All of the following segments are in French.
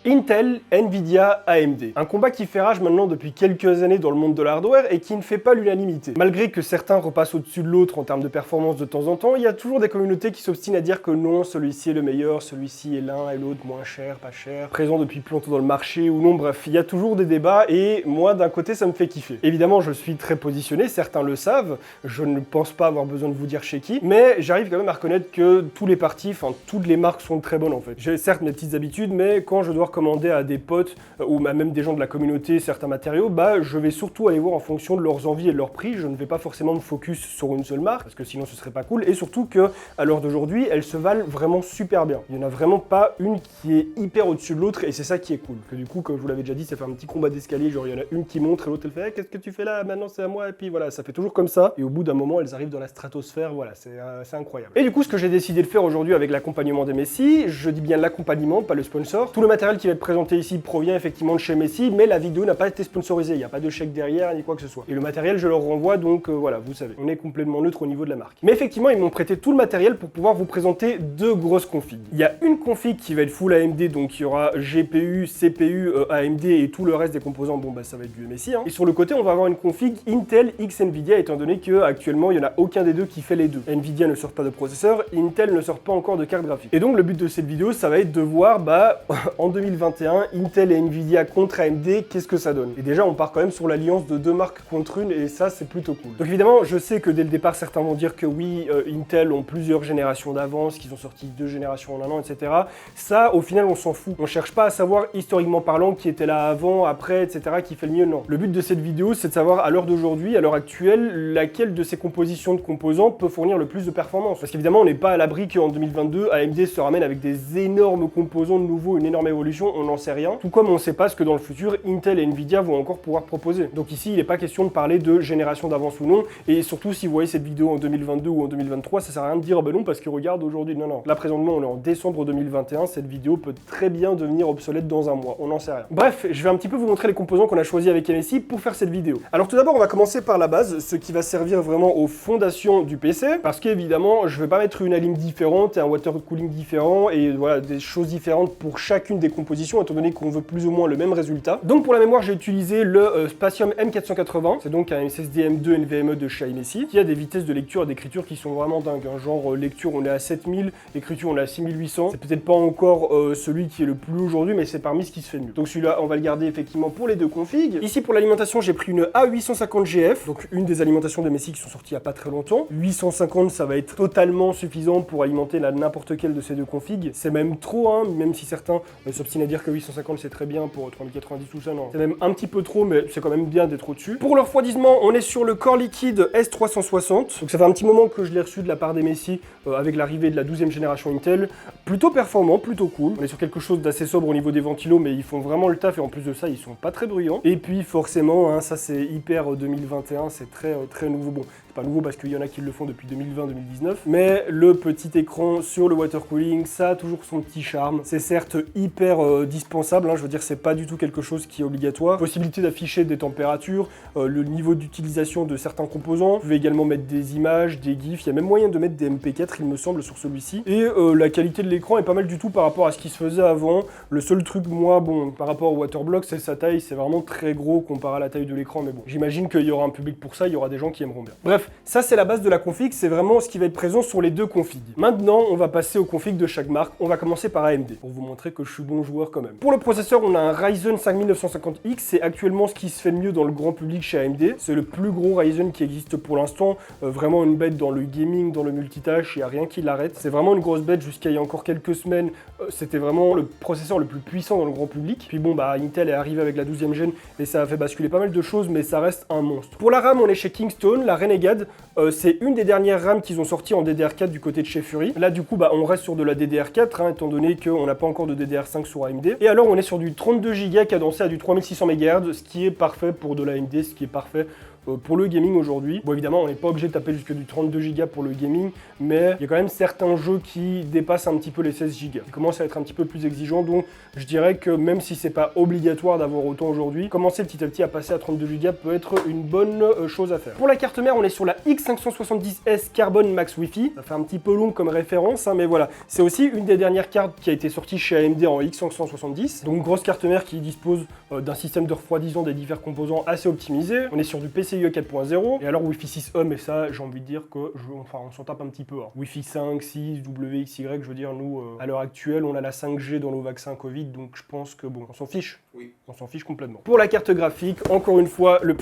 Intel, Nvidia, AMD. Un combat qui fait rage maintenant depuis quelques années dans le monde de l'hardware et qui ne fait pas l'unanimité. Malgré que certains repassent au-dessus de l'autre en termes de performance de temps en temps, il y a toujours des communautés qui s'obstinent à dire que non, celui-ci est le meilleur, celui-ci est l'un et l'autre moins cher, pas cher, présent depuis plus longtemps dans le marché ou non, bref, il y a toujours des débats et moi d'un côté ça me fait kiffer. Évidemment je suis très positionné, certains le savent, je ne pense pas avoir besoin de vous dire chez qui, mais j'arrive quand même à reconnaître que tous les partis, enfin toutes les marques sont très bonnes en fait. J'ai certes mes petites habitudes, mais quand je dois recommander à des potes ou même des gens de la communauté certains matériaux, bah je vais surtout aller voir en fonction de leurs envies et de leur prix, je ne vais pas forcément me focus sur une seule marque, parce que sinon ce serait pas cool, et surtout que à l'heure d'aujourd'hui, elles se valent vraiment super bien. Il n'y en a vraiment pas une qui est hyper au-dessus de l'autre, et c'est ça qui est cool. Que du coup, comme je vous l'avais déjà dit, ça fait un petit combat d'escalier, genre il y en a une qui montre et l'autre elle fait hey, qu'est-ce que tu fais là, maintenant c'est à moi, et puis voilà, ça fait toujours comme ça, et au bout d'un moment, elles arrivent dans la stratosphère, voilà, c'est incroyable. Et du coup, ce que j'ai décidé de faire aujourd'hui avec l'accompagnement des Messi, je dis bien l'accompagnement, pas le sponsor, tout le matériel qui va être présenté ici provient effectivement de chez Messi, mais la vidéo n'a pas été sponsorisée, il n'y a pas de chèque derrière, ni quoi que ce soit. Et le matériel, je leur renvoie, donc voilà, vous savez, on est complètement neutre au niveau de la marque. Mais effectivement, ils m'ont prêté tout le matériel pour pouvoir vous présenter deux grosses configs. Il y a une config qui va être full AMD, donc il y aura GPU, CPU, AMD et tout le reste des composants, bon bah ça va être du MSI. Hein. Et sur le côté, on va avoir une config Intel X Nvidia, étant donné qu'actuellement, il n'y en a aucun des deux qui fait les deux. Nvidia ne sort pas de processeur, Intel ne sort pas encore de carte graphique. Et donc le but de cette vidéo, ça va être de voir, bah, en 2021, Intel et Nvidia contre AMD, qu'est-ce que ça donne? Et déjà, on part quand même sur l'alliance de deux marques contre une, et ça, c'est plutôt cool. Donc évidemment, je sais que dès le départ, certains vont dire que oui, Intel ont plusieurs générations d'avance, qu'ils ont sorti 2 générations en un an, etc. Ça, au final, on s'en fout. On cherche pas à savoir, historiquement parlant, qui était là avant, après, etc., qui fait le mieux, non. Le but de cette vidéo, c'est de savoir, à l'heure d'aujourd'hui, à l'heure actuelle, laquelle de ces compositions de composants peut fournir le plus de performance. Parce qu'évidemment, on n'est pas à l'abri qu'en 2022, AMD se ramène avec des énormes composants de nouveau, une énorme évolution, on n'en sait rien. Tout comme on ne sait pas ce que dans le futur, Intel et Nvidia vont encore pouvoir proposer. Donc ici, il n'est pas question de parler de génération d'avance ou non, et surtout, si vous voyez cette vidéo en 2022 ou en 2023, ça sert à rien de dire, bah non, parce que regarde aujourd'hui, non, non. Là, présentement, on est en décembre 2021, cette vidéo peut très bien devenir obsolète dans un mois, on n'en sait rien. Bref, je vais un petit peu vous montrer les composants qu'on a choisis avec MSI pour faire cette vidéo. Alors tout d'abord, on va commencer par la base, ce qui va servir vraiment aux fondations du PC, parce qu'évidemment, je vais pas mettre une alim différente et un water cooling différent, et voilà, des choses différentes pour chacune des compositions, étant donné qu'on veut plus ou moins le même résultat. Donc pour la mémoire, j'ai utilisé le Spatium M480, c'est donc un SSD M2 NVMe de chez MSI, qui a des vitesses de lecture et d'écriture qui sont vraiment dingues, hein. Genre lecture on est à 7000, écriture on est à 6800, c'est peut-être pas encore celui qui est le plus aujourd'hui, mais c'est parmi ce qui se fait de mieux. Donc celui-là, on va le garder effectivement pour les deux configs. Ici pour l'alimentation, j'ai pris une A850GF, donc une des alimentations de Messi qui sont sorties il y a pas très longtemps. 850, ça va être totalement suffisant pour alimenter n'importe quelle de ces deux configs. C'est même trop, hein, même si certains s'obstinent à dire que 850 c'est très bien pour 3090 tout ça, non. C'est même un petit peu trop, mais c'est quand même bien d'être au-dessus. Pour le refroidissement, on est sur le Core Liquid S360. Donc ça fait un petit moment que je l'ai reçu de la part des Messi avec l'arrivée de la 12e génération Intel. Plutôt performant, plutôt cool. On est sur quelque chose d'assez sobre au niveau des ventilos, mais ils font vraiment le taf et en plus de ça, ils sont pas très bruyants. Et puis forcément, hein, ça c'est hyper 2021, c'est très nouveau. Bon, c'est pas nouveau parce qu'il y en a qui le font depuis 2020-2019, mais le petit écran sur le water cooling, ça a toujours son petit charme. C'est certes hyper dispensable, hein, je veux dire, c'est pas du tout quelque chose qui est obligatoire. Possibilité d'afficher des températures, le niveau d'utilisation de certains composants. Vous pouvez également mettre des images, des gifs, il y a même moyen de mettre des MP4, il me semble, sur celui-ci. Et la qualité de l'écran est pas mal du tout par rapport à ce qui se faisait avant. Le seul truc, moi, bon, par rapport au Waterblock, c'est sa taille, c'est vraiment très gros comparé à la taille de l'écran, mais bon, j'imagine qu'il y aura un public pour ça, il y aura des gens qui aimeront bien. Bref, ça c'est la base de la config, c'est vraiment ce qui va être présent sur les deux configs. Maintenant, on va passer aux configs de chaque marque. On va commencer par AMD, pour vous montrer que je suis bon joueur quand même. Pour le processeur, on a un Ryzen 5950X, c'est actuellement ce qui se fait de mieux dans le grand public chez AMD. C'est le plus gros Ryzen qui existe pour l'instant, vraiment une bête dans le gaming, dans le multitâche, il n'y a rien qui l'arrête. C'est vraiment une grosse bête, jusqu'à il y a encore quelques semaines, c'était vraiment le processeur le plus puissant dans le grand public. Puis bon, bah Intel est arrivé avec la 12e gène et ça a fait basculer pas mal de choses, mais ça reste un monstre. Pour la RAM, on est chez Kingston, la Renegade, c'est une des dernières RAM qu'ils ont sorti en DDR4 du côté de chez Fury. Là du coup, bah on reste sur de la DDR4, hein, étant donné qu'on n'a pas encore de DDR5 sur AMD. Et alors on est sur du 32 Go cadencé à du 3600 MHz, ce qui est parfait pour de l'AMD, ce qui est parfait pour le gaming aujourd'hui. Bon, évidemment, on n'est pas obligé de taper jusque du 32 Go pour le gaming, mais il y a quand même certains jeux qui dépassent un petit peu les 16 Go, qui commencent à être un petit peu plus exigeants, donc je dirais que même si c'est pas obligatoire d'avoir autant aujourd'hui, commencer petit à petit à passer à 32 Go peut être une bonne chose à faire. Pour la carte mère, on est sur la X570S Carbon Max Wi-Fi. Ça fait un petit peu long comme référence, hein, mais voilà. C'est aussi une des dernières cartes qui a été sortie chez AMD en X570. Donc grosse carte mère qui dispose d'un système de refroidissement des divers composants assez optimisé. On est sur du PCIe 4.0. Et alors Wi-Fi 6 Home, et ça, j'ai envie de dire que on s'en tape un petit peu. Hein. Wi-Fi 5, 6, WXY, je veux dire, nous, à l'heure actuelle, on a la 5G dans nos vaccins Covid, donc je pense que bon, on s'en fiche. Oui. On s'en fiche complètement. Pour la carte graphique, encore une fois, le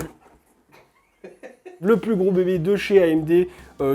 plus gros bébé de chez AMD.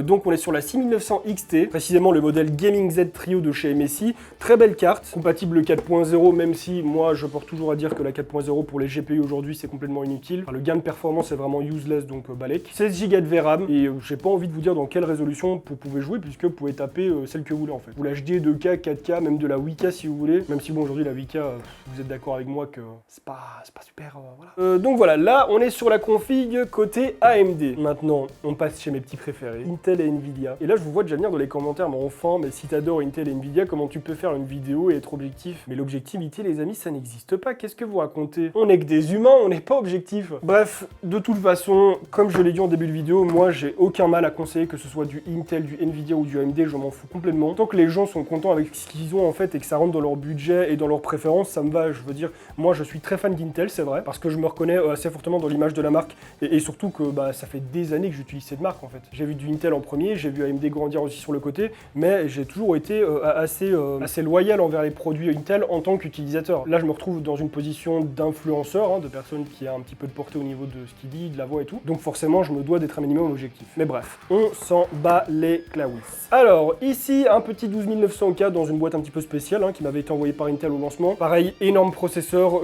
Donc on est sur la 6900 XT, précisément le modèle Gaming Z Trio de chez MSI. Très belle carte, compatible 4.0, même si moi je porte toujours à dire que la 4.0 pour les GPU aujourd'hui c'est complètement inutile. Enfin, le gain de performance est vraiment useless, donc balèque. 16 Go de VRAM, et j'ai pas envie de vous dire dans quelle résolution vous pouvez jouer, puisque vous pouvez taper celle que vous voulez en fait. Vous l'HD, 2K, 4K, même de la 8K si vous voulez. Même si bon aujourd'hui la 8K, vous êtes d'accord avec moi que c'est pas super, voilà. Donc voilà, là on est sur la config côté AMD. Maintenant on passe chez mes petits préférés. Intel et Nvidia. Et là, je vous vois déjà venir dans les commentaires, mais enfin, mais si t'adores Intel et Nvidia, comment tu peux faire une vidéo et être objectif? Mais l'objectivité, les amis, ça n'existe pas. Qu'est-ce que vous racontez? On est que des humains, on n'est pas objectif. Bref, de toute façon, comme je l'ai dit en début de vidéo, moi, j'ai aucun mal à conseiller que ce soit du Intel, du Nvidia ou du AMD, je m'en fous complètement. Tant que les gens sont contents avec ce qu'ils ont en fait et que ça rentre dans leur budget et dans leurs préférences, ça me va. Je veux dire, moi, je suis très fan d'Intel, c'est vrai, parce que je me reconnais assez fortement dans l'image de la marque et surtout que bah, ça fait des années que j'utilise cette marque en fait. J'ai vu du Intel en premier, j'ai vu AMD grandir aussi sur le côté, mais j'ai toujours été assez loyal envers les produits Intel en tant qu'utilisateur. Là, je me retrouve dans une position d'influenceur, hein, de personne qui a un petit peu de portée au niveau de ce qu'il dit, de la voix et tout. Donc forcément, je me dois d'être un minimum objectif. Mais bref, on s'en bat les claouis. Alors, ici, un petit 12900K dans une boîte un petit peu spéciale, hein, qui m'avait été envoyée par Intel au lancement. Pareil, énorme processeur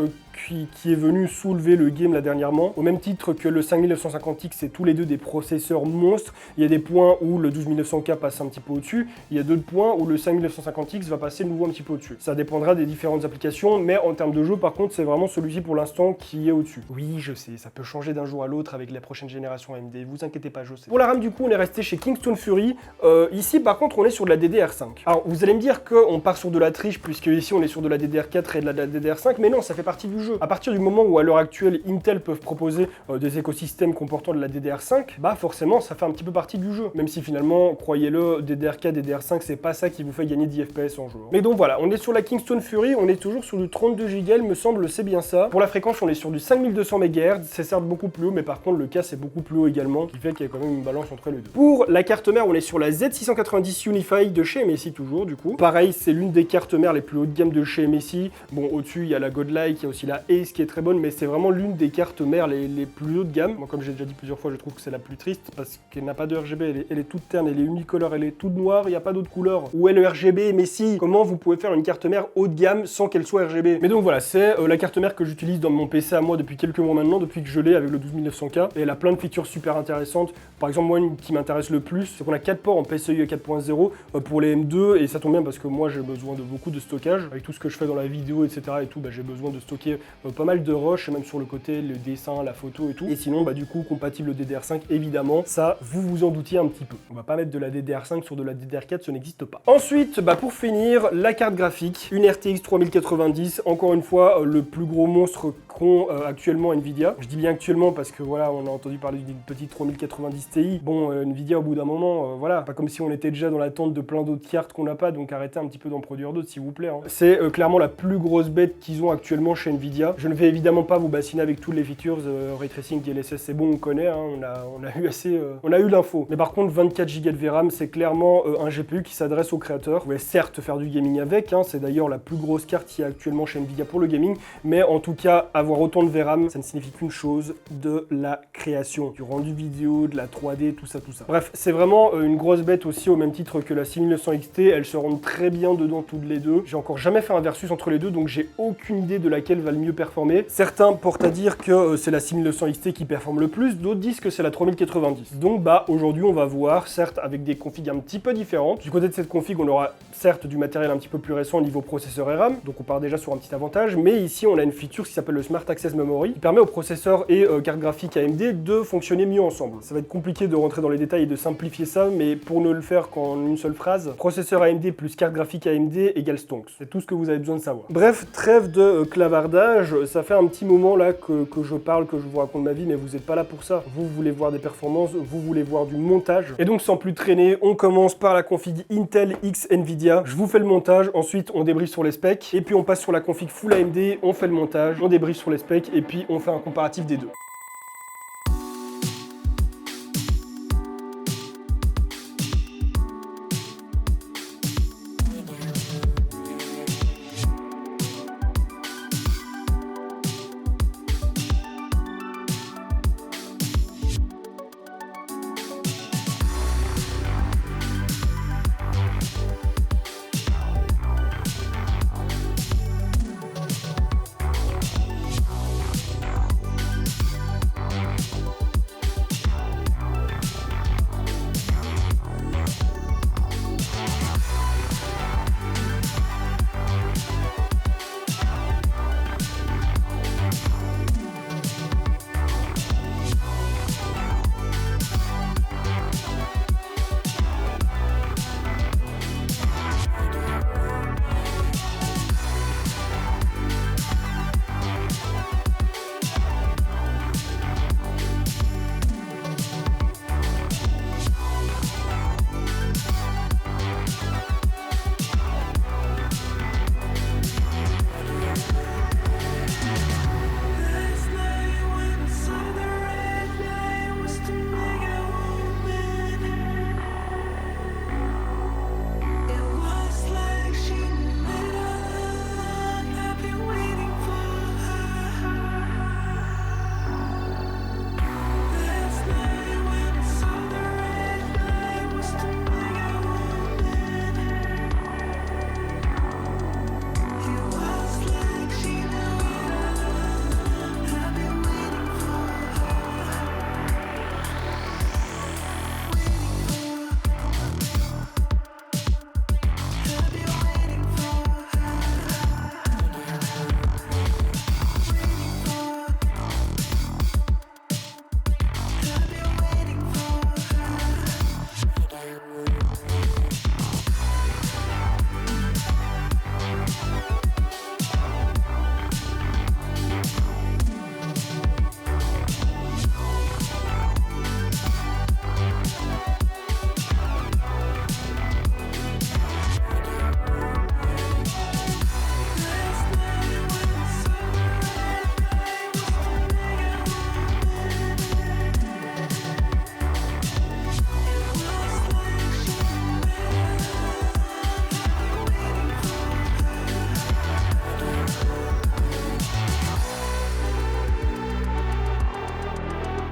qui est venu soulever le game là dernièrement. Au même titre que le 5950X, c'est tous les deux des processeurs monstres. Il y a des points où le 12900K passe un petit peu au-dessus. Il y a d'autres points où le 5950X va passer de nouveau un petit peu au-dessus. Ça dépendra des différentes applications, mais en termes de jeu, par contre, c'est vraiment celui-ci pour l'instant qui est au-dessus. Oui, je sais, ça peut changer d'un jour à l'autre avec la prochaine génération AMD. Vous inquiétez pas, je sais. Pour la RAM, du coup, on est resté chez Kingston Fury. Ici, par contre, on est sur de la DDR5. Alors, vous allez me dire qu'on part sur de la triche, puisque ici, on est sur de la DDR4 et de la DDR5, mais non, ça fait partie du jeu. À partir du moment où, à l'heure actuelle, Intel peuvent proposer des écosystèmes comportant de la DDR5, bah forcément, ça fait un petit peu partie du jeu. Même si finalement, croyez-le, DDR4, DDR5, c'est pas ça qui vous fait gagner 10 FPS en jeu. Mais donc voilà, on est sur la Kingston Fury, on est toujours sur du 32 Go, il me semble, c'est bien ça. Pour la fréquence, on est sur du 5200 MHz, c'est certes beaucoup plus haut, mais par contre, le cas, c'est beaucoup plus haut également, qui fait qu'il y a quand même une balance entre les deux. Pour la carte mère, on est sur la Z690 Unify de chez MSI toujours, du coup. Pareil, c'est l'une des cartes mères les plus haut de gamme de chez MSI. Bon, au-dessus, il y a la Godlike, il y a aussi la Ace qui est très bonne, mais c'est vraiment l'une des cartes mères les plus haut de gamme. Moi, comme j'ai déjà dit plusieurs fois, je trouve que c'est la plus triste parce qu'elle n'a pas de RGB, elle est toute terne, elle est unicolore, elle est toute noire, il n'y a pas d'autre couleur. Où est le RGB? Mais si, comment vous pouvez faire une carte mère haut de gamme sans qu'elle soit RGB? Mais donc voilà, c'est la carte mère que j'utilise dans mon PC à moi depuis quelques mois maintenant, depuis que je l'ai avec le 12900K, et elle a plein de features super intéressantes. Par exemple, moi, une qui m'intéresse le plus, c'est qu'on a 4 ports en PCIe 4.0 pour les M2, et ça tombe bien parce que moi, j'ai besoin de beaucoup de stockage. Avec tout ce que je fais dans la vidéo, etc. et tout, bah, j'ai besoin de stocker pas mal de rush, même sur le côté, le dessin, la photo et tout. Et sinon, bah, du coup, compatible DDR5, évidemment, ça, vous vous en doutiez un petit peu. On va pas mettre de la DDR5 sur de la DDR4, ça n'existe pas. Ensuite, bah, pour finir, la carte graphique, une RTX 3090, encore une fois, le plus gros monstre qu'ont actuellement Nvidia. Je dis bien actuellement parce que voilà, on a entendu parler d'une petite 3090 Ti. Bon, Nvidia, au bout d'un moment, voilà, pas comme si on était déjà dans l'attente de plein d'autres cartes qu'on n'a pas, donc arrêtez un petit peu d'en produire d'autres, s'il vous plaît. Hein. C'est clairement la plus grosse bête qu'ils ont actuellement chez Nvidia. Je ne vais évidemment pas vous bassiner avec toutes les features, Ray Tracing, DLSS, c'est bon, on connaît, hein, on a eu assez, on a eu l'info. Mais par contre, 24 Go de VRAM, c'est clairement un GPU qui s'adresse aux créateurs. Vous pouvez certes faire du gaming avec, hein, c'est d'ailleurs la plus grosse carte qu'il y a actuellement chez Nvidia pour le gaming, mais en tout cas, avoir autant de VRAM, ça ne signifie qu'une chose, de la création, du rendu vidéo, de la 3D, tout ça, tout ça. Bref, c'est vraiment une grosse bête aussi, au même titre que la 6900 XT, elles se rendent très bien dedans toutes les deux. J'ai encore jamais fait un versus entre les deux, donc j'ai aucune idée de laquelle va le mieux mieux performer. Certains portent à dire que c'est la 6900 XT qui performe le plus, d'autres disent que c'est la 3090. Donc aujourd'hui on va voir, certes avec des configs un petit peu différentes. Du côté de cette config, on aura certes du matériel un petit peu plus récent au niveau processeur et RAM, donc on part déjà sur un petit avantage, mais ici on a une feature qui s'appelle le Smart Access Memory, qui permet aux processeurs et cartes graphiques AMD de fonctionner mieux ensemble. Ça va être compliqué de rentrer dans les détails et de simplifier ça, mais pour ne le faire qu'en une seule phrase, processeur AMD plus carte graphique AMD égale Stonks. C'est tout ce que vous avez besoin de savoir. Bref, trêve de clavardage, ça fait un petit moment là que je parle, que je vous raconte ma vie, mais vous n'êtes pas là pour ça. Vous voulez voir des performances, vous voulez voir du montage. Et donc sans plus traîner, on commence par la config Intel X Nvidia. Je vous fais le montage, ensuite on débriefe sur les specs, et puis on passe sur la config Full AMD, on fait le montage, on débriefe sur les specs, et puis on fait un comparatif des deux.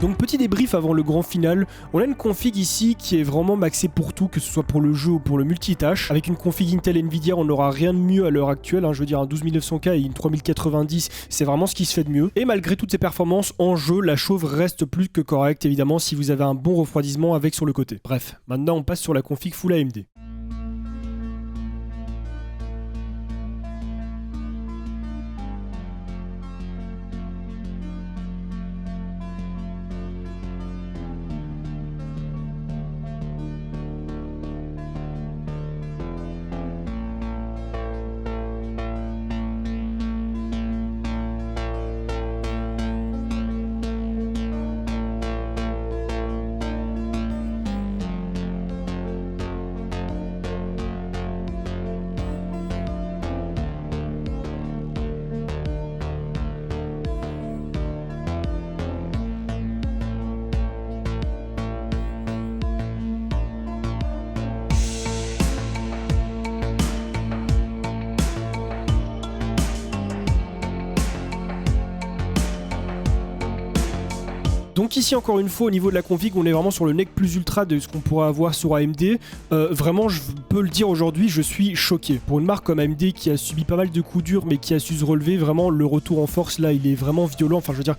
Donc petit débrief avant le grand final, on a une config ici qui est vraiment maxée pour tout, que ce soit pour le jeu ou pour le multitâche. Avec une config Intel Nvidia, on n'aura rien de mieux à l'heure actuelle, je veux dire un 12900K et une 3090, c'est vraiment ce qui se fait de mieux. Et malgré toutes ces performances, en jeu, la chauve reste plus que correcte évidemment si vous avez un bon refroidissement avec sur le côté. Bref, maintenant on passe sur la config Full AMD. Donc ici encore une fois au niveau de la config, on est vraiment sur le nec plus ultra de ce qu'on pourrait avoir sur AMD. Vraiment je peux le dire aujourd'hui, je suis choqué. Pour une marque comme AMD qui a subi pas mal de coups durs mais qui a su se relever, vraiment le retour en force là il est vraiment violent. Enfin je veux dire,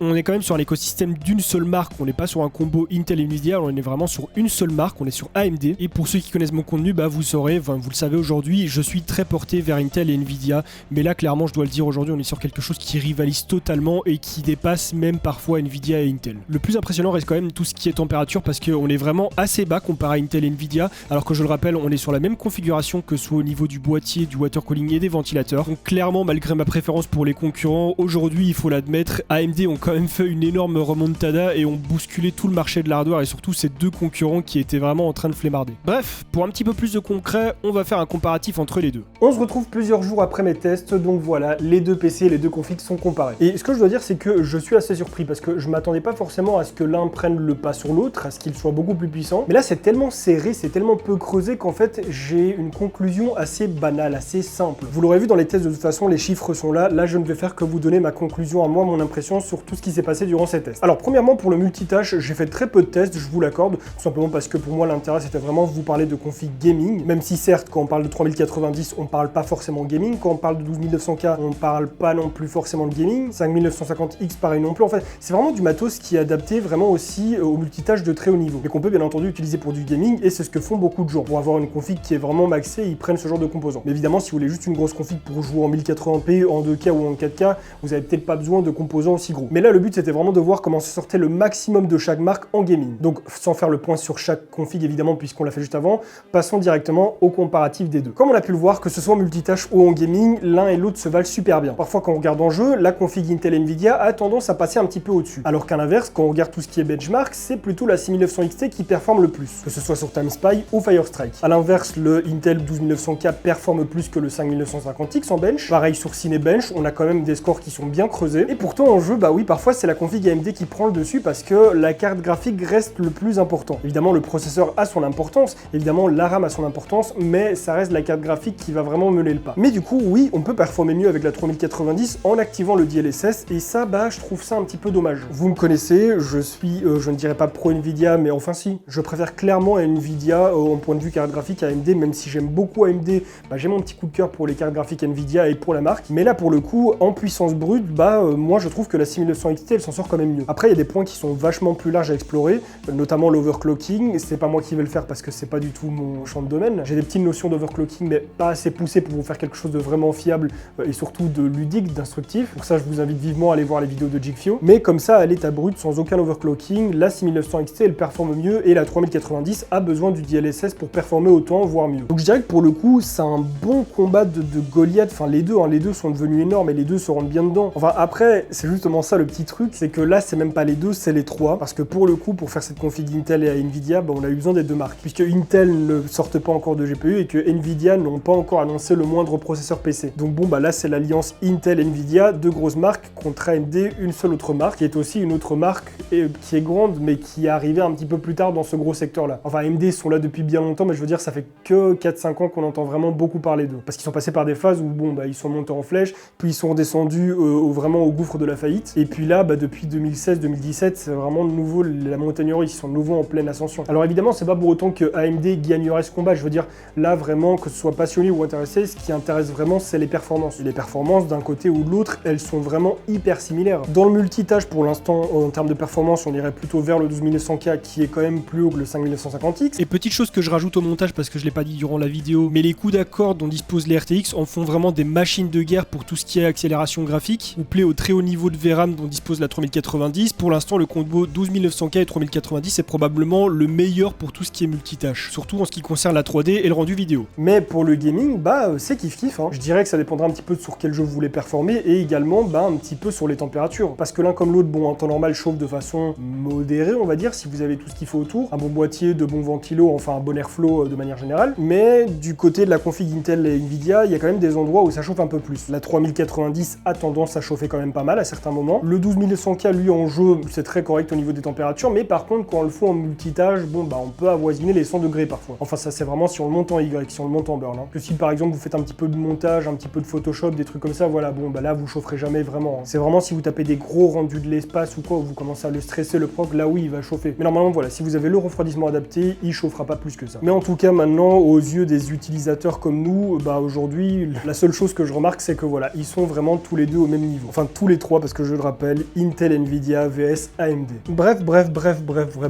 on est quand même sur un écosystème d'une seule marque, on n'est pas sur un combo Intel et Nvidia, on est vraiment sur une seule marque, on est sur AMD. Et pour ceux qui connaissent mon contenu, bah vous saurez, enfin vous le savez aujourd'hui, je suis très porté vers Intel et Nvidia. Mais là clairement je dois le dire aujourd'hui, on est sur quelque chose qui rivalise totalement et qui dépasse même parfois Nvidia et Intel. Le plus impressionnant reste quand même tout ce qui est température parce qu'on est vraiment assez bas comparé à Intel et Nvidia, alors que je le rappelle on est sur la même configuration que soit au niveau du boîtier, du water cooling et des ventilateurs. Donc clairement malgré ma préférence pour les concurrents, aujourd'hui il faut l'admettre, AMD ont quand même fait une énorme remontada et ont bousculé tout le marché de l'hardware et surtout ces deux concurrents qui étaient vraiment en train de flémarder. Bref, pour un petit peu plus de concret, on va faire un comparatif entre les deux. On se retrouve plusieurs jours après mes tests, donc voilà, les deux PC et les deux configs sont comparés. Et ce que je dois dire c'est que je suis assez surpris parce que je m'attendais pas forcément à ce que l'un prenne le pas sur l'autre, à ce qu'il soit beaucoup plus puissant. Mais là c'est tellement serré, c'est tellement peu creusé qu'en fait j'ai une conclusion assez banale, assez simple. Vous l'aurez vu dans les tests de toute façon, les chiffres sont là. Là je ne vais faire que vous donner ma conclusion à moi, mon impression sur tout ce qui s'est passé durant ces tests. Alors premièrement pour le multitâche, j'ai fait très peu de tests, je vous l'accorde, tout simplement parce que pour moi l'intérêt c'était vraiment vous parler de config gaming, même si certes quand on parle de 3090 on parle pas forcément gaming, quand on parle de 12900K on parle pas non plus forcément de gaming, 5950X pareil non plus, en fait c'est vraiment du matos qui est adapté vraiment aussi au multitâche de très haut niveau, et qu'on peut bien entendu utiliser pour du gaming, et c'est ce que font beaucoup de gens. Pour avoir une config qui est vraiment maxée, ils prennent ce genre de composants. Mais évidemment si vous voulez juste une grosse config pour jouer en 1080p, en 2K ou en 4K, vous avez peut-être pas besoin de composants aussi gros. Mais là le but c'était vraiment de voir comment se sortait le maximum de chaque marque en gaming. Donc sans faire le point sur chaque config évidemment puisqu'on l'a fait juste avant, passons directement au comparatif des deux. Comme on a pu le voir, que ce soit en multitâche ou en gaming, l'un et l'autre se valent super bien. Parfois quand on regarde en jeu, la config Intel Nvidia a tendance à passer un petit peu au-dessus. Alors qu'à l'inverse, quand on regarde tout ce qui est benchmark, c'est plutôt la 6900 XT qui performe le plus, que ce soit sur TimeSpy ou Firestrike. A l'inverse, le Intel 12900K performe plus que le 5950X en bench. Pareil sur Cinebench, on a quand même des scores qui sont bien creusés. Et pourtant en jeu, bah oui, parfois c'est la config AMD qui prend le dessus parce que la carte graphique reste le plus important. Évidemment, le processeur a son importance, évidemment la RAM a son importance, mais ça reste la carte graphique qui va vraiment mener le pas. Mais du coup, oui, on peut performer mieux avec la 3090 en activant le DLSS, et ça, bah, je trouve ça un petit peu dommage. Vous me connaissez, je ne dirais pas pro Nvidia, mais enfin si, je préfère clairement Nvidia en point de vue carte graphique à AMD, même si j'aime beaucoup AMD, bah, j'ai mon petit coup de cœur pour les cartes graphiques Nvidia et pour la marque. Mais là, pour le coup, en puissance brute, bah, moi je trouve que la 6900 XT, elle s'en sort quand même mieux. Après, il y a des points qui sont vachement plus larges à explorer, notamment l'overclocking. C'est pas moi qui vais le faire parce que c'est pas du tout mon champ de domaine. J'ai des petites notions d'overclocking, mais pas assez poussées pour vous faire quelque chose de vraiment fiable et surtout de ludique, d'instructif. Pour ça, je vous invite vivement à aller voir les vidéos de Jigfio. Mais comme ça, à l'état brut, sans aucun overclocking, la 6900 XT, elle performe mieux et la 3090 a besoin du DLSS pour performer autant, voire mieux. Donc je dirais que pour le coup, c'est un bon combat de Goliath. Enfin, les deux sont devenus énormes et les deux se rendent bien dedans. Enfin, après, c'est justement ça le petit truc, c'est que là, c'est même pas les deux, c'est les trois. Parce que pour le coup, pour faire cette config Intel et Nvidia, bah, on a eu besoin des deux marques. Puisque Intel ne sortent pas encore de GPU et que Nvidia n'ont pas encore annoncé le moindre processeur PC. Donc bon, bah là, c'est l'alliance Intel-Nvidia, deux grosses marques contre AMD, une seule autre marque, qui est aussi une autre marque qui est grande, mais qui est arrivée un petit peu plus tard dans ce gros secteur-là. Enfin, AMD sont là depuis bien longtemps, mais je veux dire, ça fait que 4-5 ans qu'on entend vraiment beaucoup parler d'eux. Parce qu'ils sont passés par des phases où, bon, bah, ils sont montés en flèche, puis ils sont redescendus vraiment au gouffre de la faillite. Et puis là, bah, depuis 2016-2017, c'est vraiment de nouveau la montagne russe, ils sont de nouveau en pleine ascension. Alors évidemment, c'est pas pour autant que AMD gagnerait ce combat. Je veux dire, là, vraiment, que ce soit passionné ou intéressé, ce qui intéresse vraiment, c'est les performances. Et les performances, d'un côté ou de l'autre, elles sont vraiment hyper similaires. Dans le multitâche, pour l'instant, en termes de performance, on irait plutôt vers le 12900K, qui est quand même plus haut que le 5950X. Et petite chose que je rajoute au montage, parce que je l'ai pas dit durant la vidéo, mais les coups d'accord dont disposent les RTX en font vraiment des machines de guerre pour tout ce qui est accélération graphique, couplé au très haut niveau de VRAM dont dispose la 3090. Pour l'instant, le combo 12900K et 3090 est probablement le meilleur pour tout ce qui est multitâche, surtout en ce qui concerne la 3D et le rendu vidéo. Mais pour le gaming, bah c'est kiff-kiff, hein. Je dirais que ça dépendra un petit peu sur quel jeu vous voulez performer et également bah, un petit peu sur les températures. Parce que l'un comme l'autre, bon, en temps normal, chauffe de façon modérée, on va dire, si vous avez tout ce qu'il faut autour. Un bon boîtier, de bons ventilos, enfin un bon airflow de manière générale. Mais du côté de la config Intel et Nvidia, il y a quand même des endroits où ça chauffe un peu plus. La 3090 a tendance à chauffer quand même pas mal à certains moments. Le 12900K, lui, en jeu, c'est très correct au niveau des températures, mais par contre, quand on le fait en multitâche, bon, bah, on peut avoisiner les 100 degrés parfois. Enfin, ça, c'est vraiment si on le monte en Y, si on le monte en burn. Hein. Que si, par exemple, vous faites un petit peu de montage, un petit peu de Photoshop, des trucs comme ça, voilà, bon, bah là, vous chaufferez jamais vraiment. Hein. C'est vraiment si vous tapez des gros rendus de l'espace ou fois où vous commencez à le stresser le proc, là oui il va chauffer. Mais normalement voilà, si vous avez le refroidissement adapté, il chauffera pas plus que ça. Mais en tout cas maintenant, aux yeux des utilisateurs comme nous, bah aujourd'hui, la seule chose que je remarque c'est que voilà, ils sont vraiment tous les deux au même niveau. Enfin tous les trois parce que je le rappelle, Intel, Nvidia, vs AMD. Bref,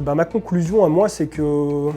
bah ma conclusion à moi c'est que...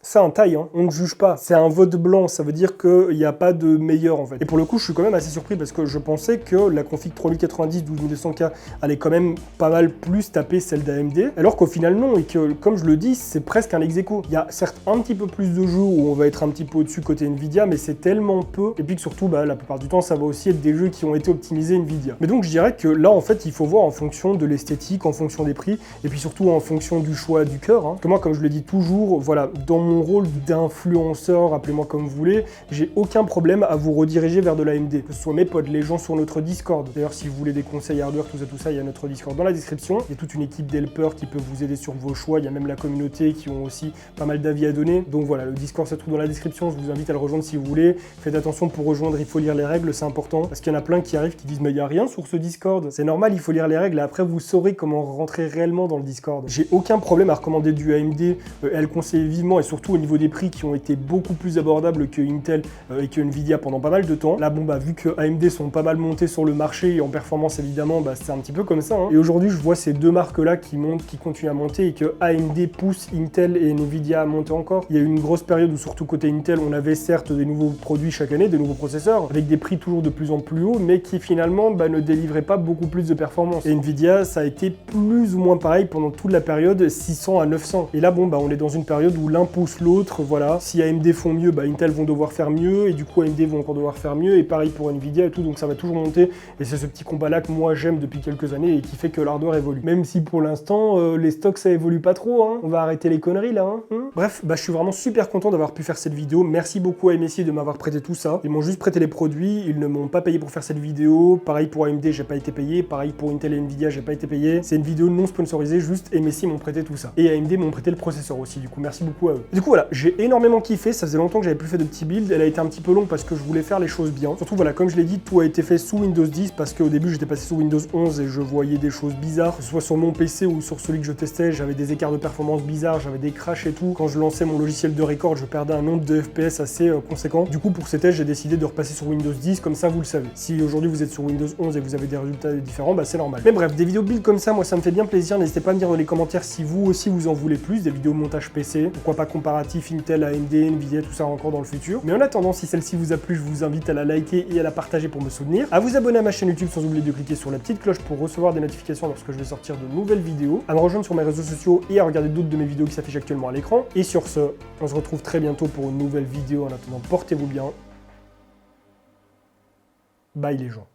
c'est un taille, hein. On ne juge pas. C'est un vote blanc, ça veut dire qu'il n'y a pas de meilleur en fait. Et pour le coup, je suis quand même assez surpris parce que je pensais que la config 3090 12900K allait quand même pas mal plus taper celle d'AMD, alors qu'au final non, et que comme je le dis, c'est presque un ex-aequo. Il y a certes un petit peu plus de jeux où on va être un petit peu au-dessus côté Nvidia, mais c'est tellement peu, et puis que surtout, bah, la plupart du temps, ça va aussi être des jeux qui ont été optimisés Nvidia. Mais donc je dirais que là, en fait, il faut voir en fonction de l'esthétique, en fonction des prix, et puis surtout en fonction du choix du cœur. Hein. Parce que moi, comme je le dis toujours, voilà, dans mon rôle d'influenceur, appelez-moi comme vous voulez, j'ai aucun problème à vous rediriger vers de l'AMD, que ce soit mes potes, les gens sur notre Discord. D'ailleurs, si vous voulez des conseils hardware, tout ça, il y a notre Discord dans la description. Il y a toute une équipe d'helpers qui peut vous aider sur vos choix. Il y a même la communauté qui ont aussi pas mal d'avis à donner. Donc voilà, le Discord se trouve dans la description. Je vous invite à le rejoindre si vous voulez. Faites attention, pour rejoindre, il faut lire les règles, c'est important. Parce qu'il y en a plein qui arrivent qui disent mais il n'y a rien sur ce Discord. C'est normal, il faut lire les règles et après vous saurez comment rentrer réellement dans le Discord. J'ai aucun problème à recommander du AMD et à le conseiller vivement, et surtout au niveau des prix qui ont été beaucoup plus abordables que Intel et que Nvidia pendant pas mal de temps. Là, bon, bah, vu que AMD sont pas mal montés sur le marché et en performance évidemment, bah, c'est un petit peu comme ça. Hein. Et aujourd'hui, je vois ces deux marques-là qui montent, qui continuent à monter et que AMD pousse Intel et Nvidia à monter encore. Il y a eu une grosse période où, surtout côté Intel, on avait certes des nouveaux produits chaque année, des nouveaux processeurs, avec des prix toujours de plus en plus hauts, mais qui finalement bah, ne délivraient pas beaucoup plus de performance. Et Nvidia, ça a été plus ou moins pareil pendant toute la période 600 à 900. Et là, bon, bah, on est dans une période où l'un pousse l'autre, voilà. Si AMD font mieux, bah Intel vont devoir faire mieux, et du coup AMD vont encore devoir faire mieux, et pareil pour Nvidia et tout, donc ça va toujours monter, et c'est ce petit combat-là que moi j'aime depuis quelques années, et qui fait que l'hardware évolue. Même si pour l'instant, les stocks ça évolue pas trop, hein. On va arrêter les conneries là, hein. Bref, bah je suis vraiment super content d'avoir pu faire cette vidéo, merci beaucoup à MSI de m'avoir prêté tout ça. Ils m'ont juste prêté les produits, ils ne m'ont pas payé pour faire cette vidéo, pareil pour AMD j'ai pas été payé, pareil pour Intel et Nvidia j'ai pas été payé, c'est une vidéo non sponsorisée, juste MSI m'ont prêté tout ça. Et AMD m'ont prêté le processeur aussi, du coup merci beaucoup à eux. Du coup voilà, j'ai énormément kiffé, ça faisait longtemps que j'avais plus fait de petits builds, elle a été un petit peu longue parce que je voulais faire les choses bien. Surtout voilà, comme je l'ai dit, tout a été fait sous Windows 10 parce qu'au début j'étais passé sous Windows 11 et je voyais des choses bizarres, que ce soit sur mon PC ou sur celui que je testais, j'avais des écarts de performance bizarres, j'avais des crashs et tout. Quand je lançais mon logiciel de record, je perdais un nombre de FPS assez conséquent. Du coup pour ces tests, j'ai décidé de repasser sur Windows 10, comme ça vous le savez. Si aujourd'hui vous êtes sur Windows 11 et que vous avez des résultats différents, bah c'est normal. Mais bref, des vidéos build comme ça, moi ça me fait bien plaisir, n'hésitez pas à me dire dans les commentaires si vous aussi vous en voulez plus, des vidéos montage PC, pourquoi pas comparatif Intel, AMD, Nvidia, tout ça encore dans le futur. Mais en attendant, si celle-ci vous a plu, je vous invite à la liker et à la partager pour me soutenir, à vous abonner à ma chaîne YouTube sans oublier de cliquer sur la petite cloche pour recevoir des notifications lorsque je vais sortir de nouvelles vidéos, à me rejoindre sur mes réseaux sociaux et à regarder d'autres de mes vidéos qui s'affichent actuellement à l'écran. Et sur ce, on se retrouve très bientôt pour une nouvelle vidéo. En attendant, portez-vous bien. Bye les gens.